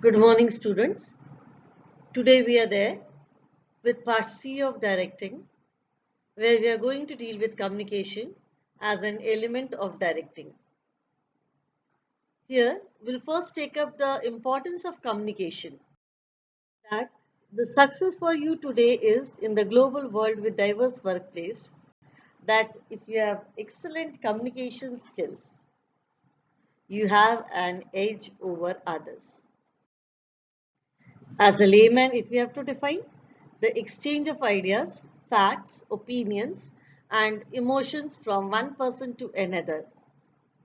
Good morning, students. Today we are there with part C of directing, where we are going to deal with communication as an element of directing. Here, we'll first take up the importance of communication. That the success for you today is in the global world with diverse workplace, that if you have excellent communication skills, you have an edge over others. As a layman, if we have to define the exchange of ideas, facts, opinions, and emotions from one person to another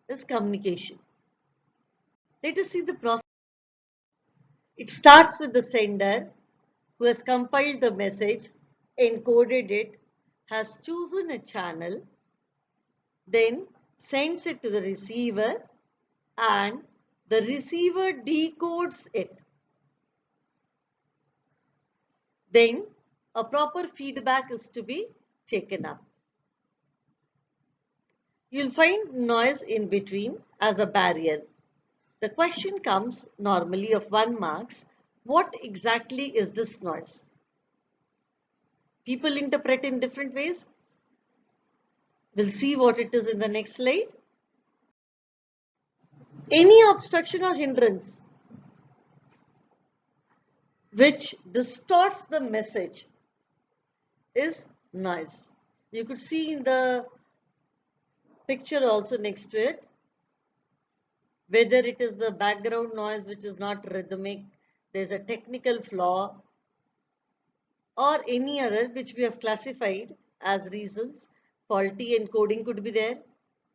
is communication. Let us see the process. It starts with the sender who has compiled the message, encoded it, has chosen a channel, then sends it to the receiver, and the receiver decodes it. Then a proper feedback is to be taken up. You'll find noise in between as a barrier. The question comes normally of 1 marks. What exactly is this noise? People interpret in different ways. We'll see what it is in the next slide. Any obstruction or hindrance which distorts the message is noise. You could see in the picture also next to it, whether it is the background noise which is not rhythmic, there's a technical flaw, or any other which we have classified as reasons. Faulty encoding could be there,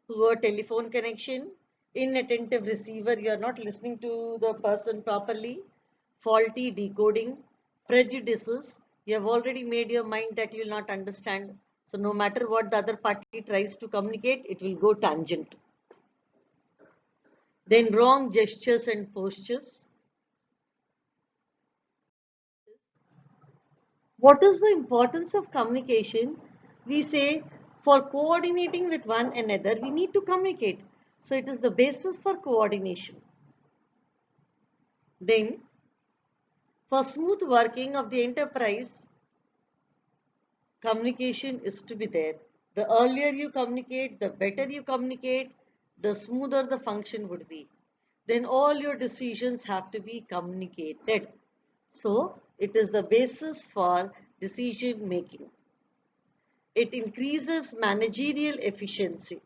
poor telephone connection, inattentive receiver, you are not listening to the person properly, faulty decoding, prejudices, you have already made your mind that you will not understand. So no matter what the other party tries to communicate, it will go tangent. Then wrong gestures and postures. What is the importance of communication? We say for coordinating with one another, we need to communicate. So it is the basis for coordination. Then for smooth working of the enterprise, communication is to be there. The earlier you communicate, the better you communicate, the smoother the function would be. Then all your decisions have to be communicated. So it is the basis for decision making. It increases managerial efficiency.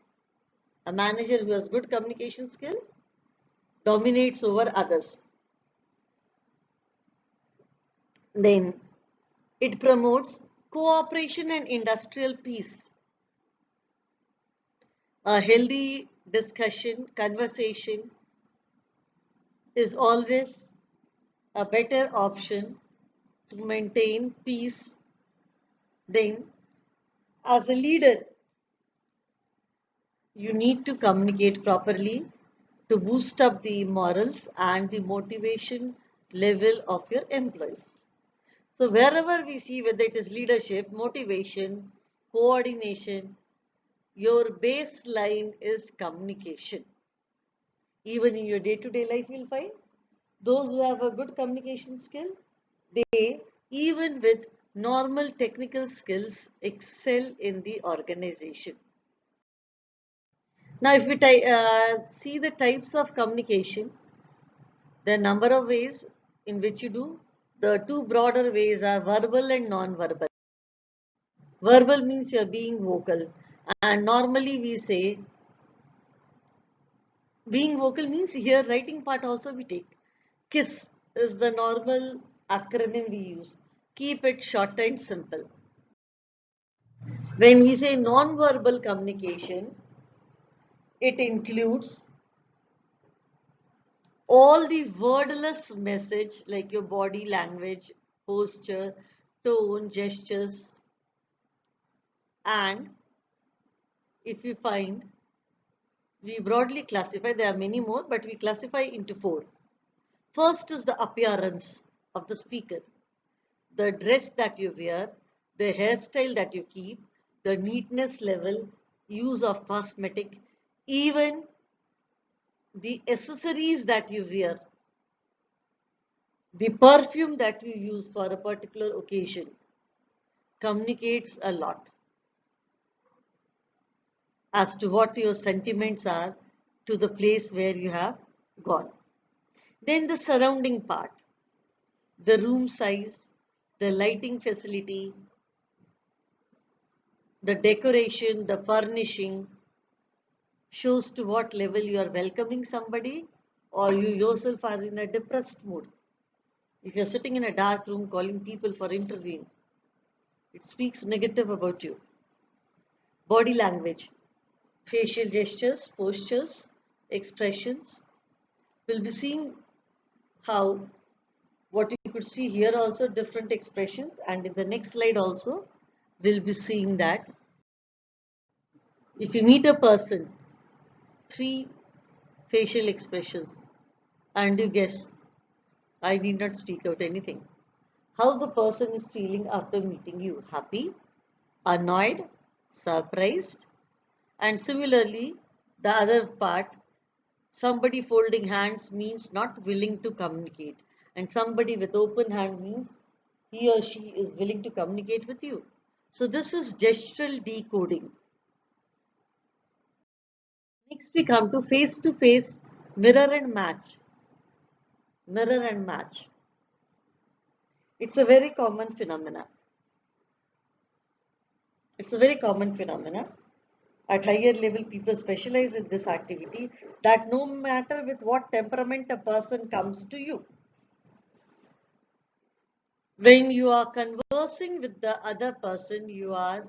A manager who has good communication skill dominates over others. Then it promotes cooperation and industrial peace. A healthy discussion, conversation is always a better option to maintain peace. Then, as a leader, you need to communicate properly to boost up the morals and the motivation level of your employees. So wherever we see, whether it is leadership, motivation, coordination, your baseline is communication. Even in your day-to-day life, you'll find those who have a good communication skill, they, even with normal technical skills, excel in the organization. Now, if we see the types of communication, there are a number of ways in which you do. The two broader ways are verbal and non-verbal. Verbal means you're being vocal, and normally we say being vocal means here writing part also we take. KISS is the normal acronym we use. Keep it short and simple. When we say non-verbal communication, it includes all the wordless message like your body language, posture, tone, gestures, and if you find, we broadly classify, there are many more, but we classify into 4. First is the appearance of the speaker, the dress that you wear, the hairstyle that you keep, the neatness level, use of cosmetic, even the accessories that you wear. The perfume that you use for a particular occasion communicates a lot as to what your sentiments are to the place where you have gone. Then the surrounding part, the room size, the lighting facility, the decoration, the furnishing shows to what level you are welcoming somebody or you yourself are in a depressed mood. If you're sitting in a dark room calling people for interviewing, it speaks negative about you. Body language, facial gestures, postures, expressions. We'll be seeing how what you could see here also different expressions, and in the next slide also we'll be seeing that if you meet a person, three facial expressions, and you guess, I need not speak out anything, how the person is feeling after meeting you: happy, annoyed, surprised. And similarly, the other part, somebody folding hands means not willing to communicate, and somebody with open hand means he or she is willing to communicate with you. So this is gestural decoding. Next we come to face-to-face mirror and match. Mirror and match. It's a very common phenomena. It's a very common phenomena. At higher level, people specialize in this activity, that no matter with what temperament a person comes to you, when you are conversing with the other person, you are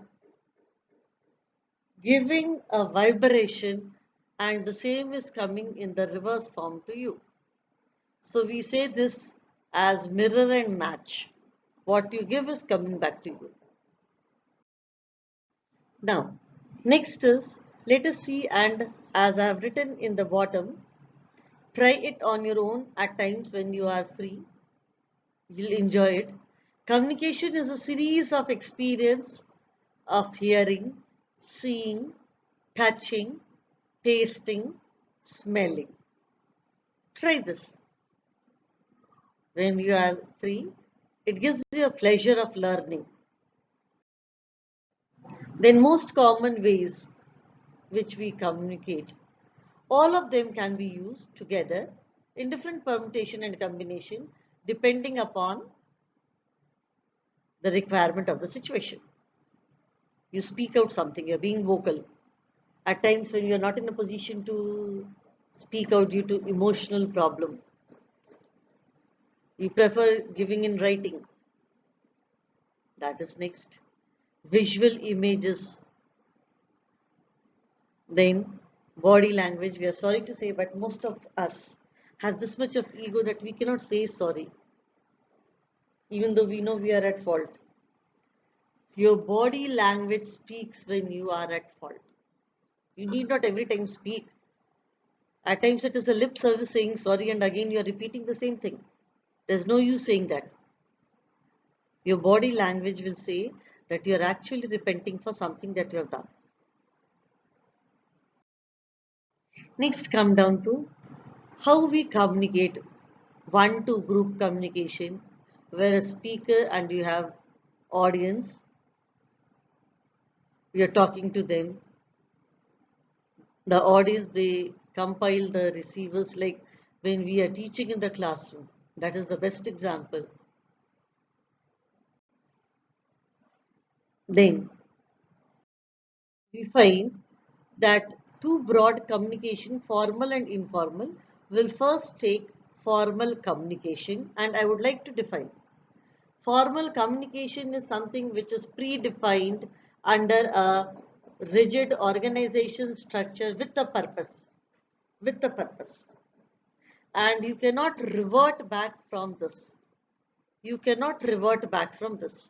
giving a vibration and the same is coming in the reverse form to you. So we say this as mirror and match. What you give is coming back to you. Now, next is, let us see, and as I have written in the bottom, try it on your own at times when you are free. You'll enjoy it. Communication is a series of experience of hearing, seeing, touching, tasting, smelling. Try this when you are free. It gives you a pleasure of learning. Then most common ways which we communicate, all of them can be used together in different permutation and combination depending upon the requirement of the situation. You speak out something, you're being vocal. At times when you're not in a position to speak out due to emotional problem, you prefer giving in writing. That is next. Visual images. Then body language. We are sorry to say, but most of us have this much of ego that we cannot say sorry, even though we know we are at fault. Your body language speaks when you are at fault. You need not every time speak. At times it is a lip service saying sorry and again you are repeating the same thing. There's no use saying that. Your body language will say that you are actually repenting for something that you have done. Next, come down to how we communicate one-to group communication, where a speaker and you have audience, you're talking to them. The audience, they compile the receivers, like when we are teaching in the classroom. That is the best example. Then we find that two broad communication, formal and informal, will first take formal communication, and I would like to define. Formal communication is something which is predefined under a rigid organization structure with a purpose. With a purpose. And you cannot revert back from this. You cannot revert back from this.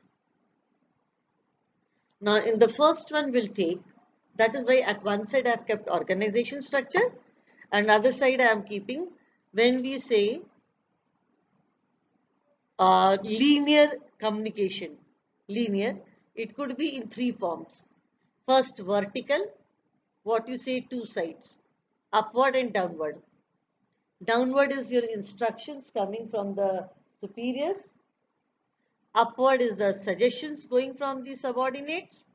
Now, in the first one we'll take, that is why at one side I have kept organization structure, and other side I am keeping when we say linear communication. Linear, it could be in three forms. First, vertical, what you say, two sides, upward and downward. Downward is your instructions coming from the superiors. Upward is the suggestions going from the subordinates,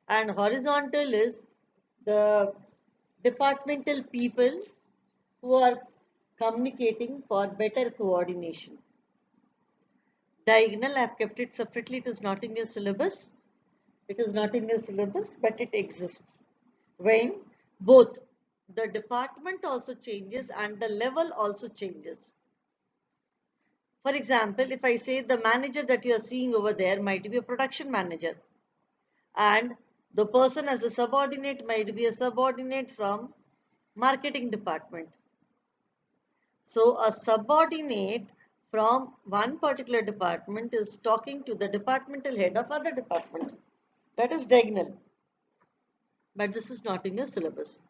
and horizontal is the departmental people who are communicating for better coordination. Diagonal, I have kept it separately. It is not in your syllabus. It is not in your syllabus, but it exists. When both the department also changes and the level also changes. For example, if I say the manager that you are seeing over there might be a production manager, and the person as a subordinate might be a subordinate from marketing department. So a subordinate from one particular department is talking to the departmental head of other department. That is diagonal. But this is not in your syllabus.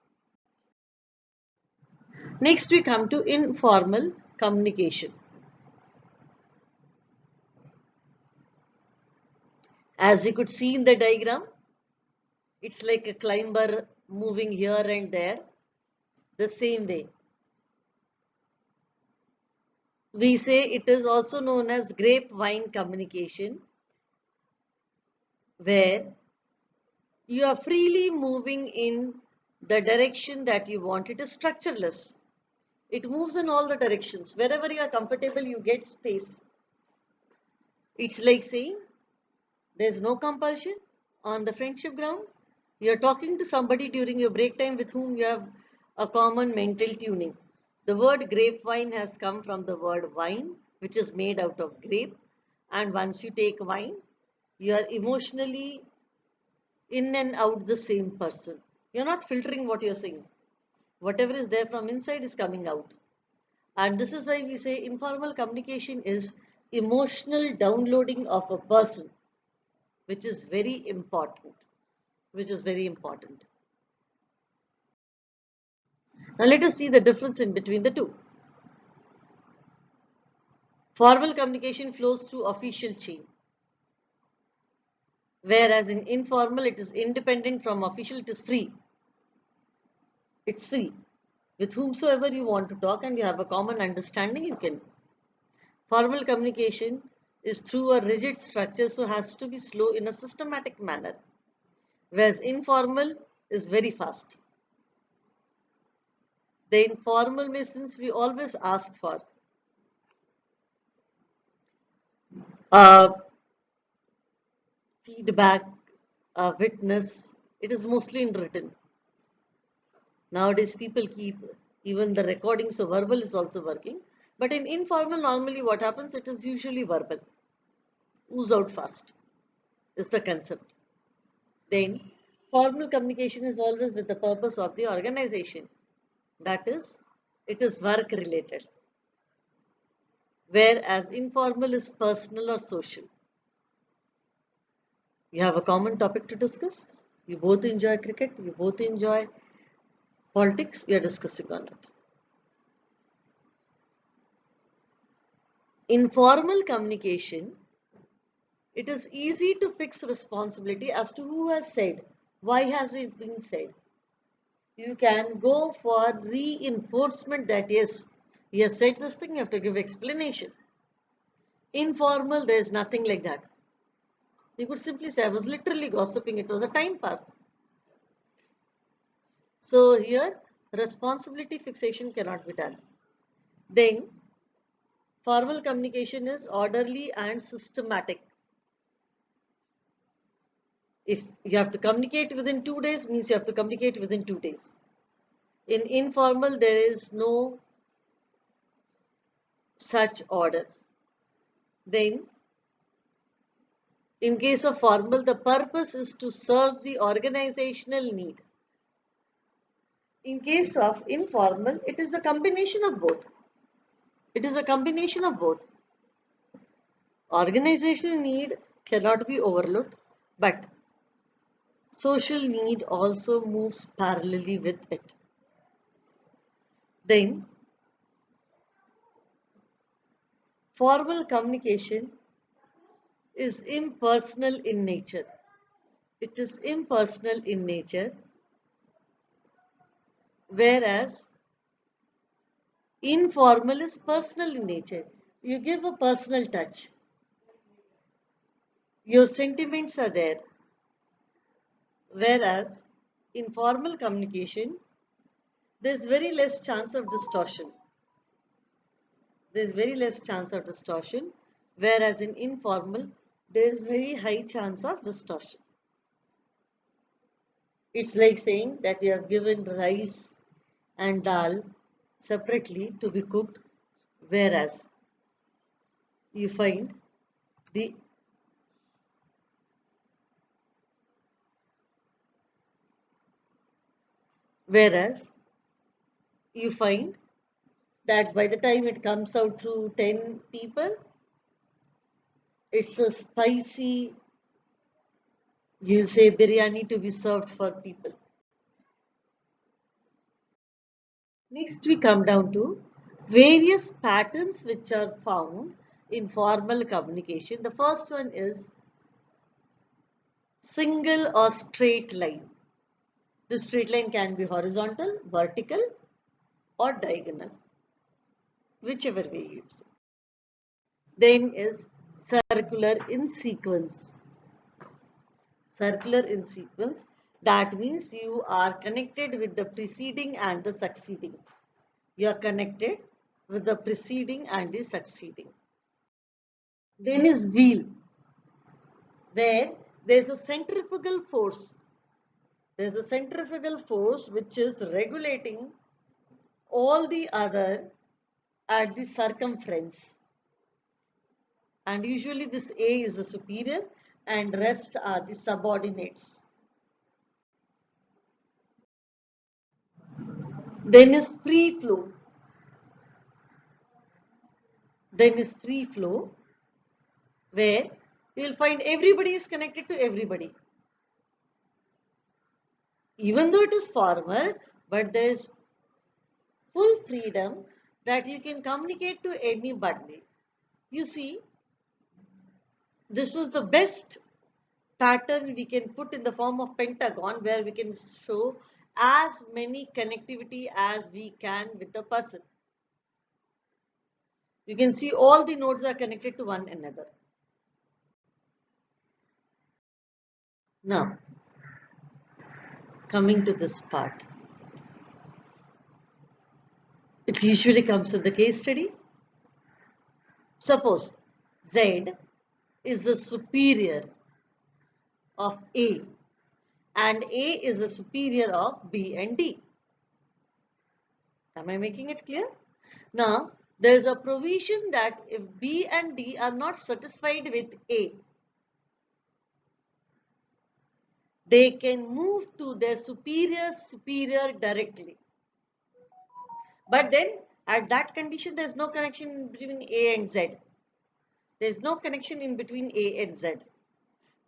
Next we come to informal communication. As you could see in the diagram, it's like a climber moving here and there the same way. We say it is also known as grapevine communication, where you are freely moving in the direction that you want. It is structureless. It moves in all the directions. Wherever you are comfortable, you get space. It's like saying there's no compulsion on the friendship ground. You're talking to somebody during your break time with whom you have a common mental tuning. The word grapevine has come from the word wine, which is made out of grape. And once you take wine, you are emotionally in and out the same person. You're not filtering what you're saying. Whatever is there from inside is coming out. And this is why we say informal communication is emotional downloading of a person, which is very important. Now let us see the difference in between the two. Formal communication flows through official chain, whereas in informal it is independent from official, it is free. It's free. With whomsoever you want to talk and you have a common understanding, you can. Formal communication is through a rigid structure, so has to be slow in a systematic manner, whereas informal is very fast. The informal means, since we always ask for feedback, witness, it is mostly in written. Nowadays people keep even the recording, so verbal is also working. But in informal, normally what happens, it is usually verbal. Ooze out fast is the concept. Then formal communication is always with the purpose of the organization. That is, it is work related. Whereas informal is personal or social. You have a common topic to discuss. You both enjoy cricket, you both enjoy politics, you are discussing on it. Informal communication, it is easy to fix responsibility as to who has said, why has it been said. You can go for reinforcement that yes, you have said this thing, you have to give explanation. Informal, there is nothing like that. You could simply say, I was literally gossiping, it was a time pass. So here, responsibility fixation cannot be done. Then, formal communication is orderly and systematic. If you have to communicate within 2 days, means you have to communicate within 2 days. In informal, there is no such order. Then, in case of formal, the purpose is to serve the organizational need. In case of informal, it is a combination of both. It is a combination of both. Organizational need cannot be overlooked, but social need also moves parallelly with it. Then, formal communication is impersonal in nature. It is impersonal in nature, whereas informal is personal in nature. You give a personal touch. Your sentiments are there. Whereas in formal communication, there's very less chance of distortion. There's very less chance of distortion, whereas in informal, there's very high chance of distortion. It's like saying that you have given rice and dal separately to be cooked, whereas you find the whereas you find that by the time it comes out through 10 people, it's a spicy, you say, biryani to be served for people. Next, we come down to various patterns which are found in formal communication. The first one is single or straight line. The straight line can be horizontal, vertical, or diagonal, whichever way you use it. Then is circular in sequence. Circular in sequence, that means you are connected with the preceding and the succeeding. You are connected with the preceding and the succeeding. Then is wheel, where there's a centrifugal force. There's a centrifugal force which is regulating all the other at the circumference. And usually this A is a superior and rest are the subordinates. Then is free flow. Then is free flow, where you will find everybody is connected to everybody. Even though it is formal, but there is full freedom that you can communicate to anybody. You see, this was the best pattern we can put in the form of pentagon, where we can show as many connectivity as we can with the person. You can see all the nodes are connected to one another. Now, coming to this part. It usually comes in the case study. Suppose Z is the superior of A and A is the superior of B and D. Am I making it clear? Now, there is a provision that if B and D are not satisfied with A, they can move to their superior directly. But then at that condition, there is no connection between A and Z. There is no connection in between A and Z.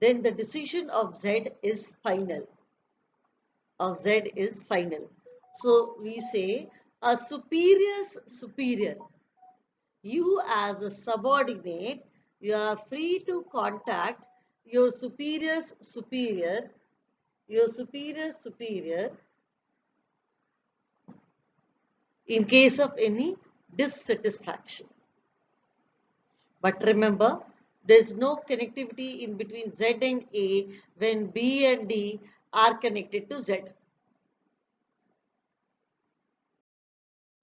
Then the decision of Z is final. So we say a superior's superior. You as a subordinate, you are free to contact your superior's superior, in case of any dissatisfaction. But remember, there is no connectivity in between Z and A when B and D are connected to Z.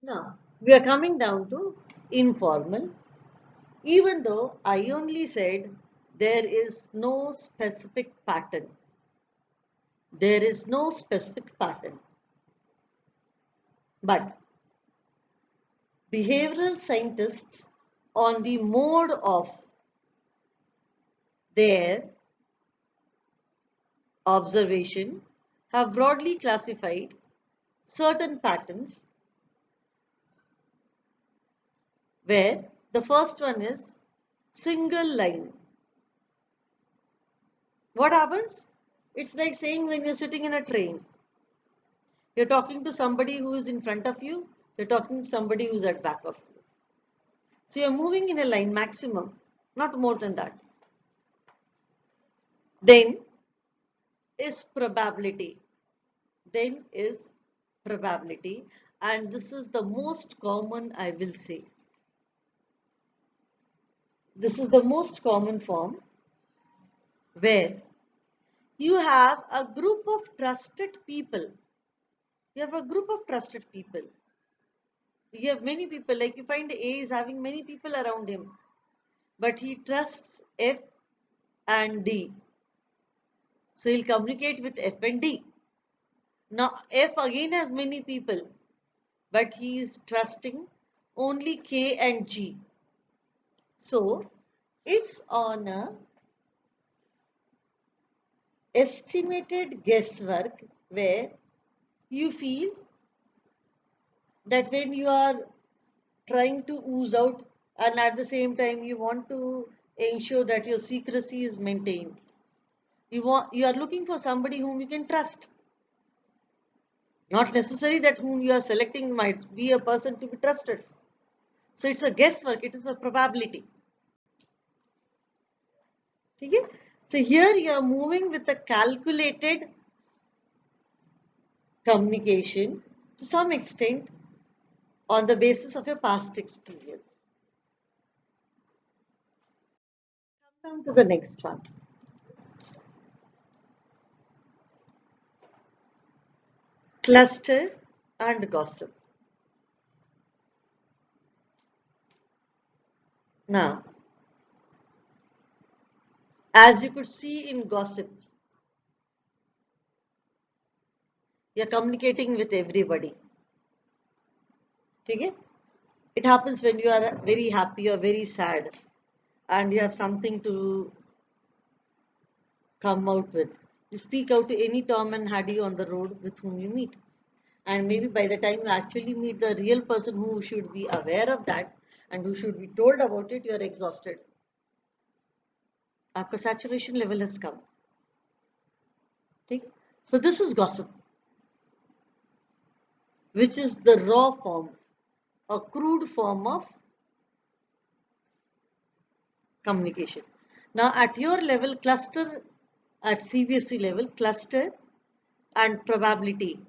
Now, we are coming down to informal. Even though I only said there is no specific pattern. There is no specific pattern. But behavioral scientists, on the mode of their observation, have broadly classified certain patterns, where the first one is single line. What happens? It's like saying when you're sitting in a train, you're talking to somebody who is in front of you, you're talking to somebody who's at back of you. So you're moving in a line maximum, not more than that. Then is probability. And this is the most common, I will say. This is the most common form where you have a group of trusted people. You have a group of trusted people. You have many people, like you find A is having many people around him, but he trusts F and D. So he'll communicate with F and D. Now F again has many people, but he is trusting only K and G. So it's on a estimated guesswork where you feel that when you are trying to ooze out and at the same time you want to ensure that your secrecy is maintained. You are looking for somebody whom you can trust. Not necessary that whom you are selecting might be a person to be trusted. So it's a guesswork, it is a probability. Okay? So here you are moving with a calculated communication to some extent on the basis of your past experience. Come down to the next one. Cluster and gossip. Now, as you could see in gossip, you're communicating with everybody. Okay? It happens when you are very happy or very sad and you have something to come out with. You speak out to any Tom and Hardy on the road with whom you meet. And maybe by the time you actually meet the real person who should be aware of that and who should be told about it, you are exhausted. Aapka saturation level has come. Okay? So this is gossip, which is the raw form, a crude form of communication. Now at your level, cluster, at CBSE level, cluster and probability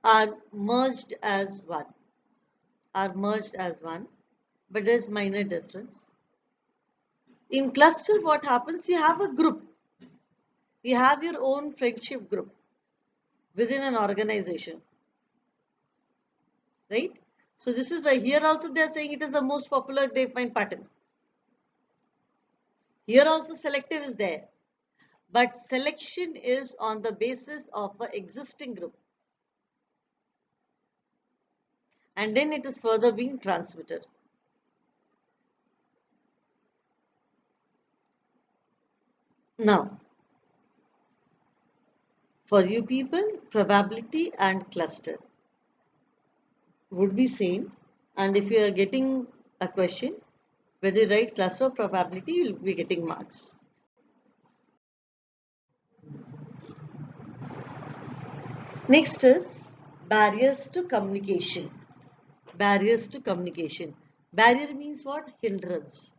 are merged as one, but there's minor difference. In cluster, what happens? You have a group. You have your own friendship group within an organization, right? So this is why here also they are saying it is the most popular defined pattern. Here also selective is there, but selection is on the basis of an existing group. And then it is further being transmitted. Now, for you people, probability and cluster would be same. And if you are getting a question, whether you write cluster or probability, you will be getting marks. Next is barriers to communication. Barriers to communication. Barrier means what? Hindrance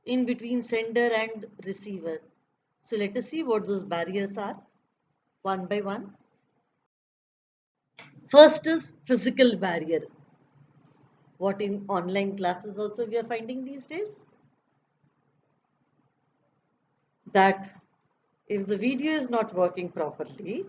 in between sender and receiver. So let us see what those barriers are one by one. First is physical barrier. What in online classes also we are finding these days? That if the video is not working properly,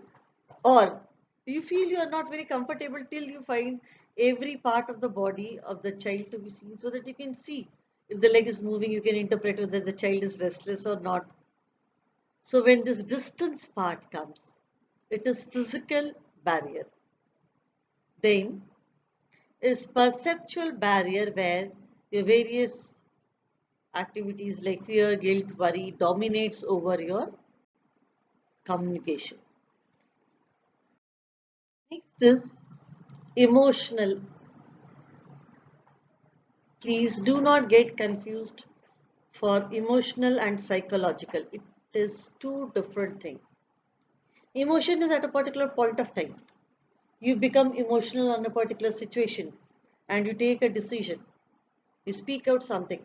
or you feel you are not very comfortable till you find every part of the body of the child to be seen so that you can see if the leg is moving, you can interpret whether the child is restless or not. So when this distance part comes, it is physical barrier. Then is perceptual barrier where your various activities like fear, guilt, worry dominates over your communication. Next is emotional. Please do not get confused for emotional and psychological. It is two different things. Emotion is at a particular point of time. You become emotional on a particular situation and you take a decision. You speak out something.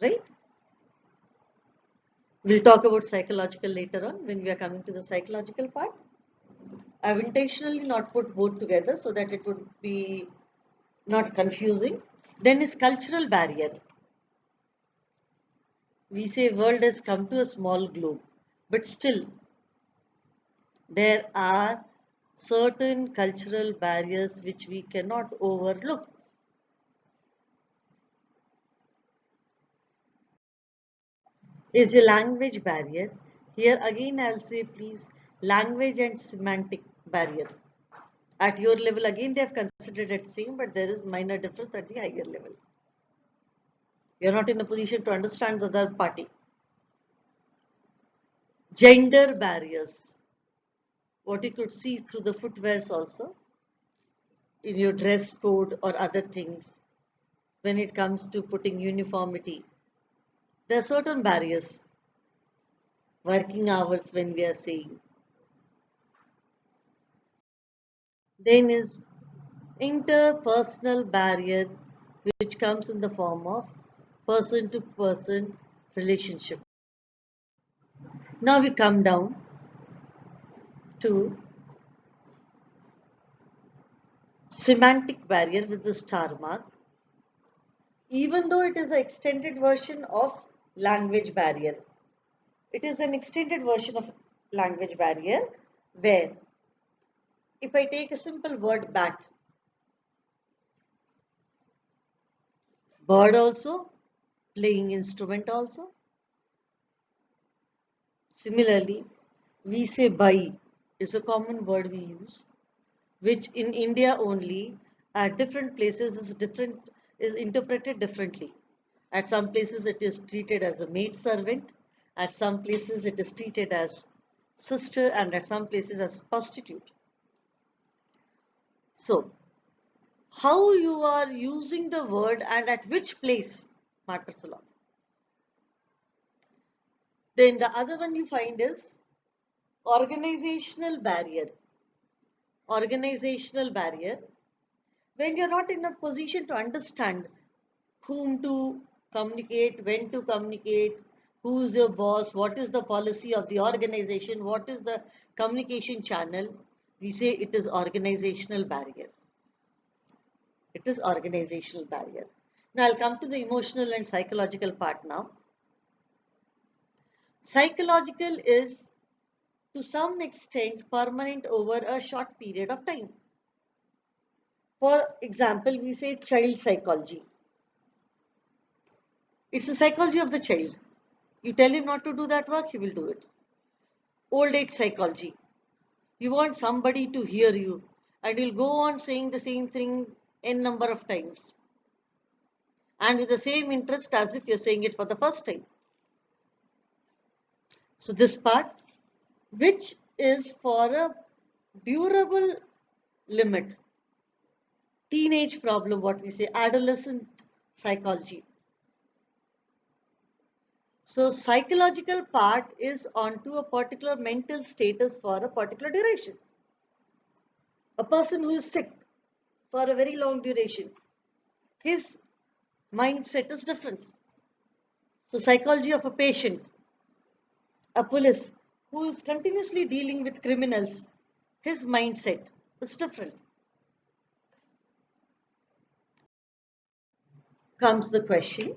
Right? We'll talk about psychological later on when we are coming to the psychological part. I've intentionally not put both together so that it would be not confusing. Then is cultural barrier. We say world has come to a small globe, but still there are certain cultural barriers which we cannot overlook. Is your language barrier. Here again I'll say please language and semantic barrier. At your level again they have considered it same, but there is minor difference at the higher level. You're not in a position to understand the other party. Gender barriers. What you could see through the footwears also, in your dress code or other things, when it comes to putting uniformity. There are certain barriers. Working hours when we are saying. Then is interpersonal barrier, which comes in the form of person to person relationship. Now we come down to semantic barrier with the star mark. Even though it is an extended version of language barrier, it is an extended version of language barrier where if I take a simple word bat, bird also, playing instrument also. Similarly, we say buy is a common word we use, which in India only at different places is interpreted differently. At some places it is treated as a maid servant, at some places it is treated as sister, and at some places as prostitute. So, how you are using the word and at which place matters a lot. Then the other one you find is organizational barrier. Organizational barrier, when you're not in a position to understand whom to communicate, when to communicate, who is your boss, what is the policy of the organization, what is the communication channel, we say it is organizational barrier. It is organizational barrier. Now I'll come to the emotional and psychological part now. Psychological is to some extent permanent over a short period of time. For example, we say child psychology. It's the psychology of the child. You tell him not to do that work, he will do it. Old age psychology. You want somebody to hear you and you'll go on saying the same thing n number of times. And with the same interest as if you're saying it for the first time. So this part, which is for a durable limit. Teenage problem, what we say, adolescent psychology. So psychological part is onto a particular mental status for a particular duration. A person who is sick for a very long duration, his mindset is different. So psychology of a patient, a police who is continuously dealing with criminals, his mindset is different. Comes the question,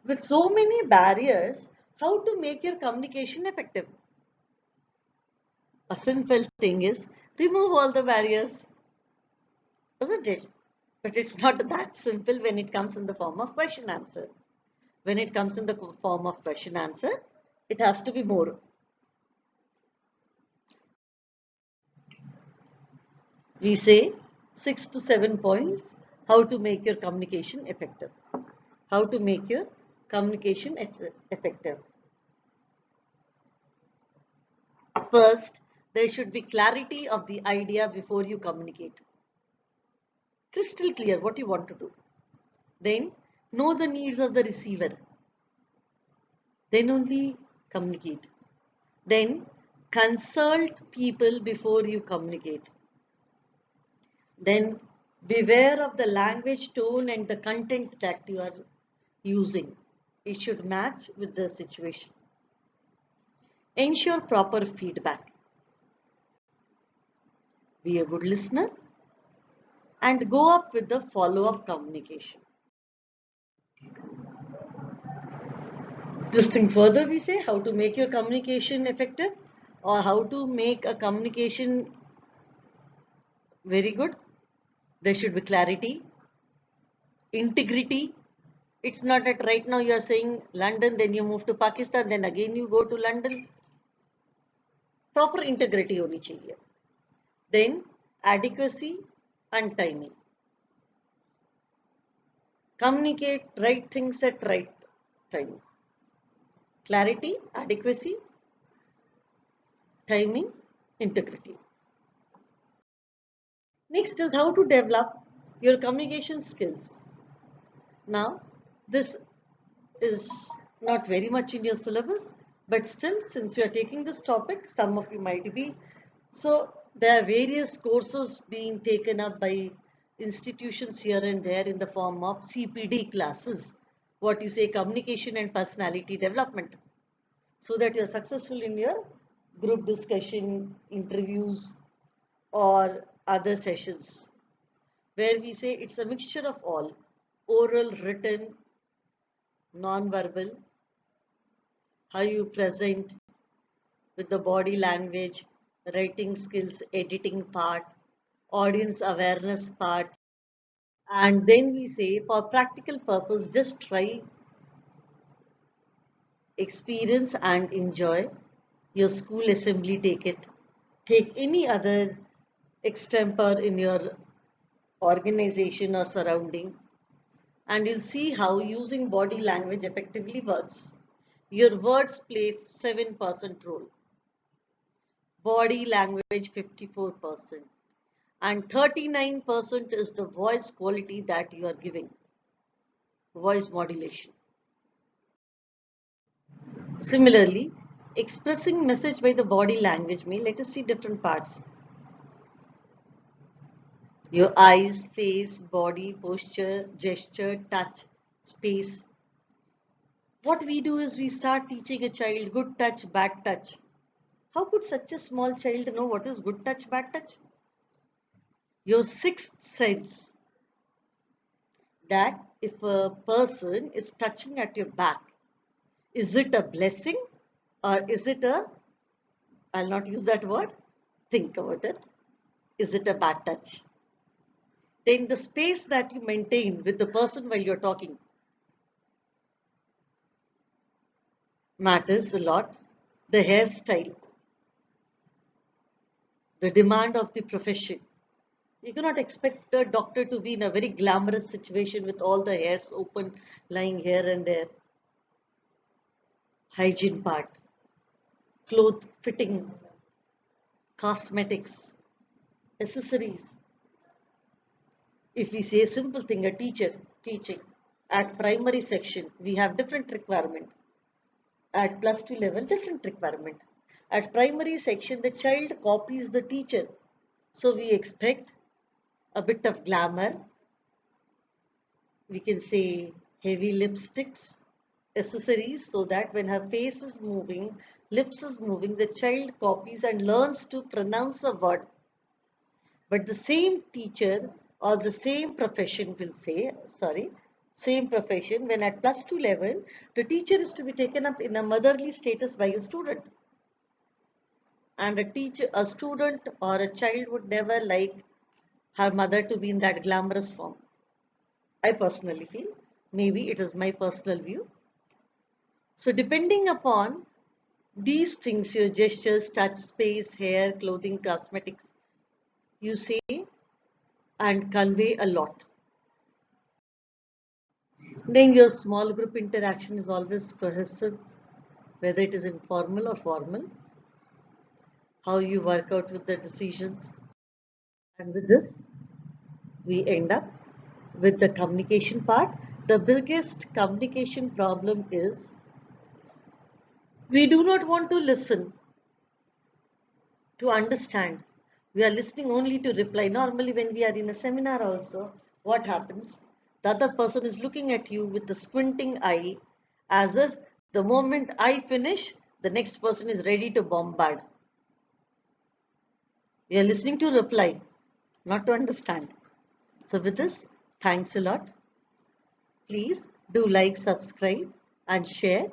with so many barriers, how to make your communication effective? A simple thing is remove all the barriers, isn't it? But it's not that simple when it comes in the form of question answer. When it comes in the form of question answer, it has to be more. We say 6 to 7 points how to make your communication effective. How to make your communication effective. First, there should be clarity of the idea before you communicate. Crystal clear what you want to do. Then, know the needs of the receiver. Then only communicate. Then, consult people before you communicate. Then, beware of the language, tone, and the content that you are using. It should match with the situation. Ensure proper feedback. Be a good listener and go up with the follow-up communication. This thing further, we say how to make your communication effective or how to make a communication very good. There should be clarity, integrity. It's not that right now you are saying London, then you move to Pakistan, then again you go to London. Proper integrity honi chahiye. Then adequacy and timing. Communicate right things at right time. Clarity, adequacy, timing, integrity. Next is how to develop your communication skills. Now, this is not very much in your syllabus, but still, since you are taking this topic, some of you might be. So, there are various courses being taken up by institutions here and there in the form of CPD classes, what you say, communication and personality development, so that you are successful in your group discussion, interviews, or other sessions, where we say it's a mixture of all: oral, written, non-verbal, how you present with the body language, writing skills, editing part, audience awareness part. And then we say for practical purpose, just try, experience and enjoy your school assembly, take it. Take any other extemper in your organization or surrounding, and you'll see how using body language effectively works. Your words play 7% role, body language 54%, and 39% is the voice quality that you are giving, voice modulation. Similarly, expressing message by the body language may let us see different parts. Your eyes, face, body, posture, gesture, touch, space. What we do is we start teaching a child good touch, bad touch. How could such a small child know what is good touch, bad touch? Your sixth sense, that if a person is touching at your back, is it a blessing or is it a, I'll not use that word, think about it, is it a bad touch? Then the space that you maintain with the person while you're talking matters a lot. The hairstyle, the demand of the profession. You cannot expect a doctor to be in a very glamorous situation with all the hairs open, lying here and there. Hygiene part, cloth fitting, cosmetics, accessories. If we say a simple thing, a teacher teaching at primary section, we have different requirement. At plus 2 level, different requirement. At primary section, the child copies the teacher. So we expect a bit of glamour. We can say heavy lipsticks, accessories, so that when her face is moving, lips is moving, the child copies and learns to pronounce a word. But the same teacher or the same profession will say, same profession, when at plus 2 level, the teacher is to be taken up in a motherly status by a student. And a student or a child would never like her mother to be in that glamorous form. I personally feel, maybe it is my personal view. So depending upon these things, your gestures, touch, space, hair, clothing, cosmetics, you say and convey a lot. Then your small group interaction is always cohesive, whether it is informal or formal, how you work out with the decisions. And with this, we end up with the communication part. The biggest communication problem is we do not want to listen to understand. We are listening only to reply. Normally, when we are in a seminar also, what happens? The other person is looking at you with a squinting eye, as if the moment I finish, the next person is ready to bombard. We are listening to reply, not to understand. So with this, thanks a lot. Please Do like, subscribe and share.